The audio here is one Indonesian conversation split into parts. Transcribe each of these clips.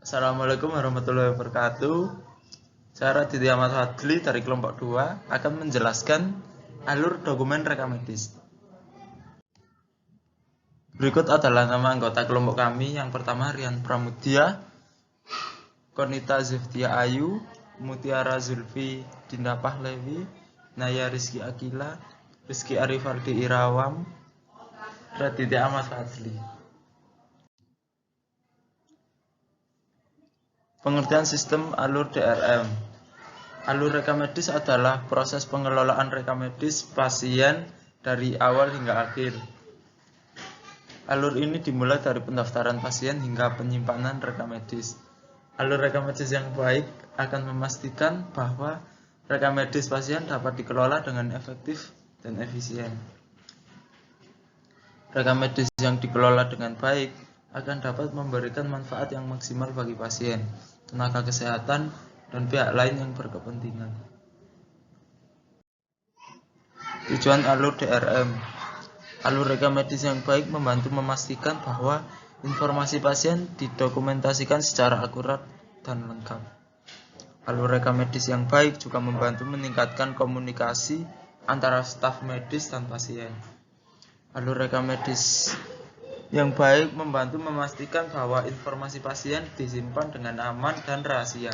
Assalamualaikum warahmatullahi wabarakatuh. Saya Raditya Ahmad Fadli dari kelompok 2 akan menjelaskan alur dokumen rekam medis. Berikut adalah nama anggota kelompok kami. Yang pertama Rian Pramudya, Konita Zuftia Ayu, Mutiara Zulfi Dinda Pahlevi, Naya Rizky Akila, Rizky Arifardi Irawam, Raditya Ahmad Fadli. Pengertian sistem alur DRM. Alur rekam medis adalah proses pengelolaan rekam medis pasien dari awal hingga akhir. Alur ini dimulai dari pendaftaran pasien hingga penyimpanan rekam medis. Alur rekam medis yang baik akan memastikan bahwa rekam medis pasien dapat dikelola dengan efektif dan efisien. Rekam medis yang dikelola dengan baik akan dapat memberikan manfaat yang maksimal bagi pasien, tenaga kesehatan, dan pihak lain yang berkepentingan. Tujuan alur DRM. Alur rekam medis yang baik membantu memastikan bahwa informasi pasien didokumentasikan secara akurat dan lengkap. Alur rekam medis yang baik juga membantu meningkatkan komunikasi antara staf medis dan pasien. Alur rekam medis yang baik membantu memastikan bahwa informasi pasien disimpan dengan aman dan rahasia.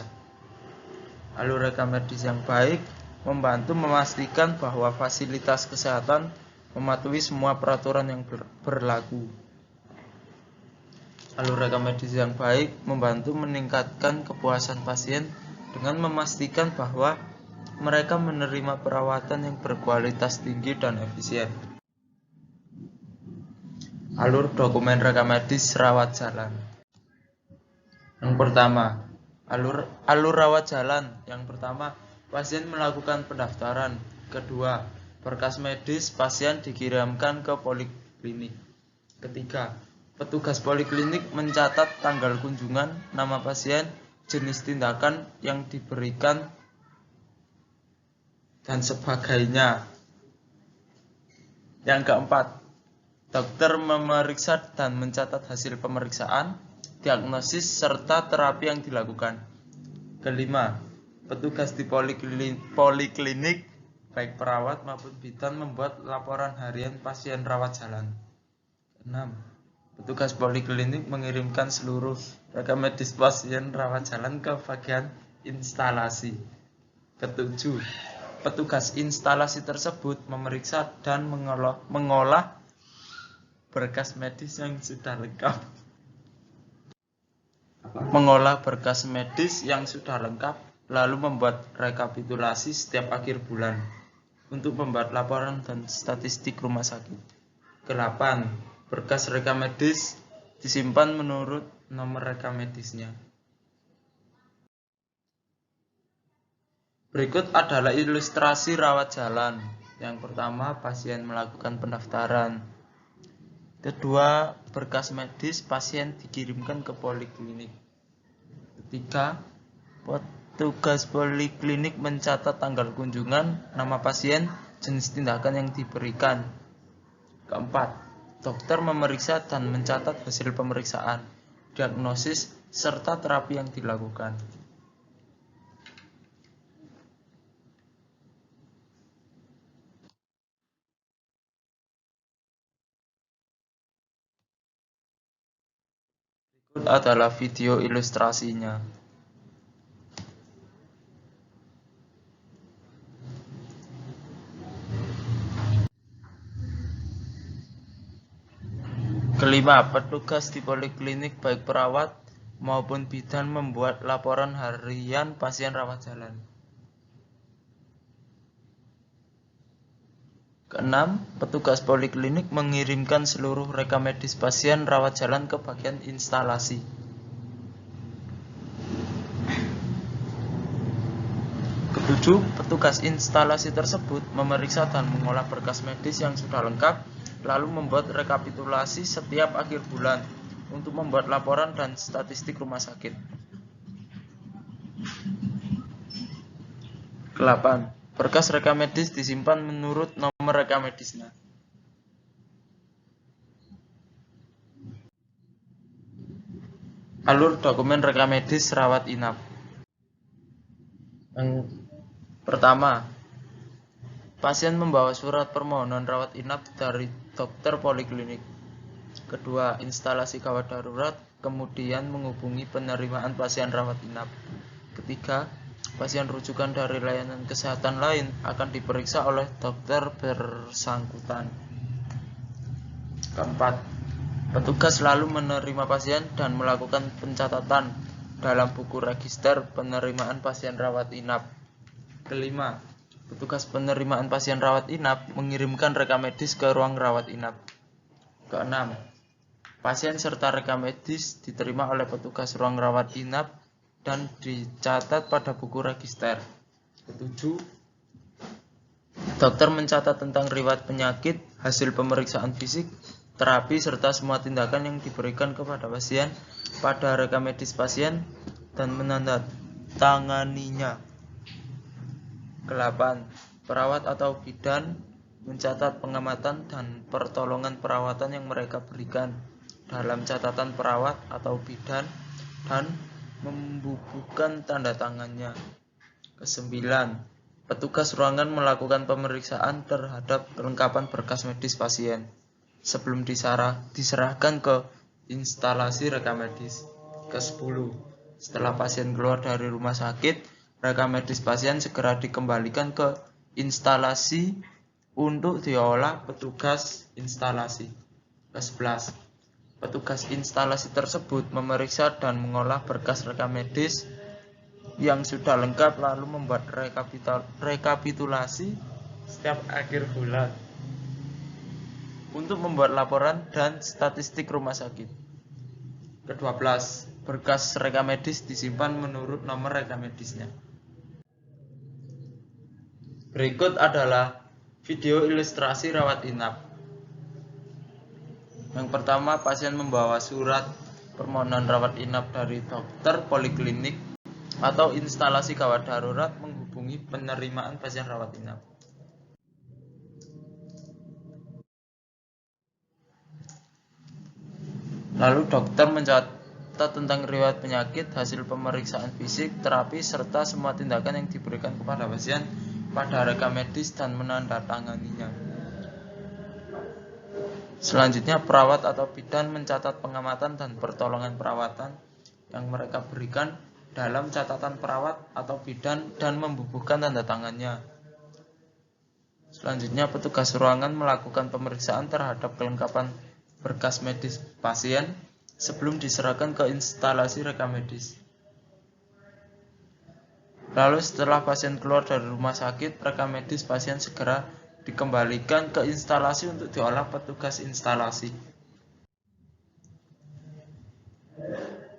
Alur rekam medis yang baik membantu memastikan bahwa fasilitas kesehatan mematuhi semua peraturan yang berlaku. Alur rekam medis yang baik membantu meningkatkan kepuasan pasien dengan memastikan bahwa mereka menerima perawatan yang berkualitas tinggi dan efisien. Alur dokumen rekam medis rawat jalan. Yang pertama, alur rawat jalan. Yang pertama, pasien melakukan pendaftaran. Kedua, berkas medis pasien dikirimkan ke poliklinik. Ketiga, petugas poliklinik mencatat tanggal kunjungan, nama pasien, jenis tindakan yang diberikan, dan sebagainya. Yang keempat, dokter memeriksa dan mencatat hasil pemeriksaan, diagnosis, serta terapi yang dilakukan. Kelima, petugas di poliklinik, baik perawat maupun bidan, membuat laporan harian pasien rawat jalan. 6. Petugas poliklinik mengirimkan seluruh rekam medis pasien rawat jalan ke bagian instalasi. Ketujuh, petugas instalasi tersebut memeriksa dan mengolah berkas medis yang sudah lengkap. Lalu membuat rekapitulasi setiap akhir bulan untuk membuat laporan dan statistik rumah sakit. 8. Berkas rekam medis disimpan menurut nomor rekam medisnya. Berikut adalah ilustrasi rawat jalan. Yang pertama, pasien melakukan pendaftaran. Kedua, berkas medis pasien dikirimkan ke poliklinik. Ketiga, petugas poliklinik mencatat tanggal kunjungan, nama pasien, jenis tindakan yang diberikan. Keempat, dokter memeriksa dan mencatat hasil pemeriksaan, diagnosis, serta terapi yang dilakukan. Berikut adalah video ilustrasinya. Kelima, petugas di poliklinik baik perawat maupun bidan membuat laporan harian pasien rawat jalan. Keenam, petugas poliklinik mengirimkan seluruh rekam medis pasien rawat jalan ke bagian instalasi. Ketujuh, petugas instalasi tersebut memeriksa dan mengolah berkas medis yang sudah lengkap, lalu membuat rekapitulasi setiap akhir bulan untuk membuat laporan dan statistik rumah sakit. 8. Berkas rekam medis disimpan menurut nomor rekam medisnya. Alur dokumen rekam medis rawat inap. Yang pertama, pasien membawa surat permohonan rawat inap dari dokter poliklinik. Kedua, instalasi gawat darurat, kemudian menghubungi penerimaan pasien rawat inap. Ketiga, pasien rujukan dari layanan kesehatan lain akan diperiksa oleh dokter bersangkutan. Keempat, petugas selalu menerima pasien dan melakukan pencatatan dalam buku register penerimaan pasien rawat inap. Kelima, petugas penerimaan pasien rawat inap mengirimkan rekam medis ke ruang rawat inap. Keenam, pasien serta rekam medis diterima oleh petugas ruang rawat inap dan dicatat pada buku register. Ketujuh, dokter mencatat tentang riwayat penyakit, hasil pemeriksaan fisik, terapi, serta semua tindakan yang diberikan kepada pasien pada rekam medis pasien dan menandatanganinya. 8. Perawat atau bidan mencatat pengamatan dan pertolongan perawatan yang mereka berikan dalam catatan perawat atau bidan dan membubuhkan tanda tangannya. 9. Petugas ruangan melakukan pemeriksaan terhadap kelengkapan berkas medis pasien sebelum diserahkan ke instalasi rekam medis. 10. Setelah pasien keluar dari rumah sakit, rekam medis pasien segera dikembalikan ke instalasi untuk diolah petugas instalasi. 11. Petugas instalasi tersebut memeriksa dan mengolah berkas rekam medis yang sudah lengkap lalu membuat rekapitulasi setiap akhir bulan untuk membuat laporan dan statistik rumah sakit. Ke-12, berkas rekam medis disimpan menurut nomor rekam medisnya. Berikut adalah video ilustrasi rawat inap. Yang pertama, pasien membawa surat permohonan rawat inap dari dokter poliklinik atau instalasi gawat darurat menghubungi penerimaan pasien rawat inap. Lalu dokter mencatat tentang riwayat penyakit, hasil pemeriksaan fisik, terapi, serta semua tindakan yang diberikan kepada pasien pada rekam medis dan menandatanganinya. Selanjutnya, perawat atau bidan mencatat pengamatan dan pertolongan perawatan yang mereka berikan dalam catatan perawat atau bidan dan membubuhkan tanda tangannya. Selanjutnya, petugas ruangan melakukan pemeriksaan terhadap kelengkapan berkas medis pasien sebelum diserahkan ke instalasi rekam medis. Lalu setelah pasien keluar dari rumah sakit, rekam medis pasien segera dikembalikan ke instalasi untuk diolah petugas instalasi.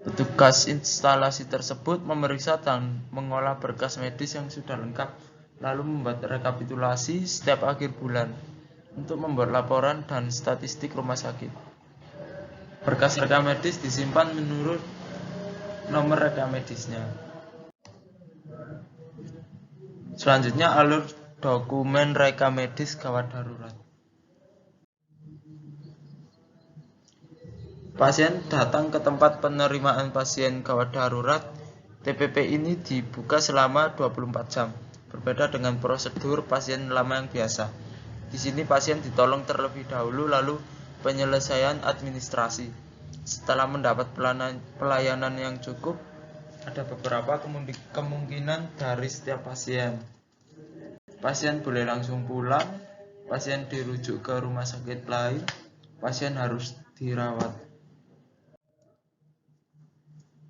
Petugas instalasi tersebut memeriksa dan mengolah berkas medis yang sudah lengkap, lalu membuat rekapitulasi setiap akhir bulan untuk membuat laporan dan statistik rumah sakit. Berkas rekam medis disimpan menurut nomor rekam medisnya. Selanjutnya, alur dokumen rekam medis gawat darurat. Pasien datang ke tempat penerimaan pasien gawat darurat. TPP ini dibuka selama 24 jam. Berbeda dengan prosedur pasien lama yang biasa. Di sini pasien ditolong terlebih dahulu, lalu penyelesaian administrasi. Setelah mendapat pelayanan yang cukup, ada beberapa kemungkinan dari setiap pasien. Pasien boleh langsung pulang, pasien dirujuk ke rumah sakit lain, pasien harus dirawat.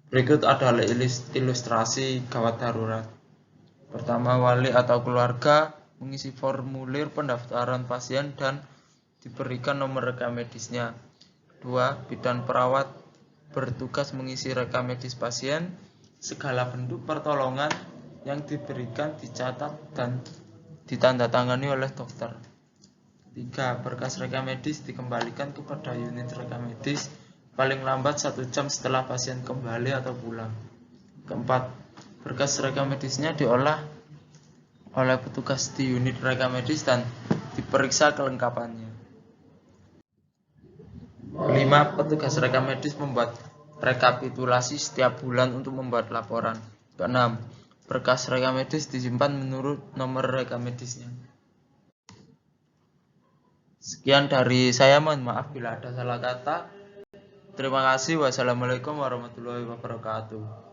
Berikut adalah ilustrasi gawat darurat. Pertama, wali atau keluarga mengisi formulir pendaftaran pasien dan diberikan nomor rekam medisnya. Kedua, bidan perawat bertugas mengisi rekam medis pasien. Segala bentuk pertolongan yang diberikan dicatat dan ditandatangani oleh dokter. Ketiga, berkas rekam medis dikembalikan kepada unit rekam medis paling lambat 1 jam setelah pasien kembali atau pulang. Keempat, berkas rekam medisnya diolah oleh petugas di unit rekam medis dan diperiksa kelengkapannya. Kelima, petugas rekam medis membuat rekapitulasi setiap bulan untuk membuat laporan. Keenam, berkas rekam medis disimpan menurut nomor rekam medisnya. Sekian dari saya, mohon maaf bila ada salah kata. Terima kasih. Wassalamualaikum warahmatullahi wabarakatuh.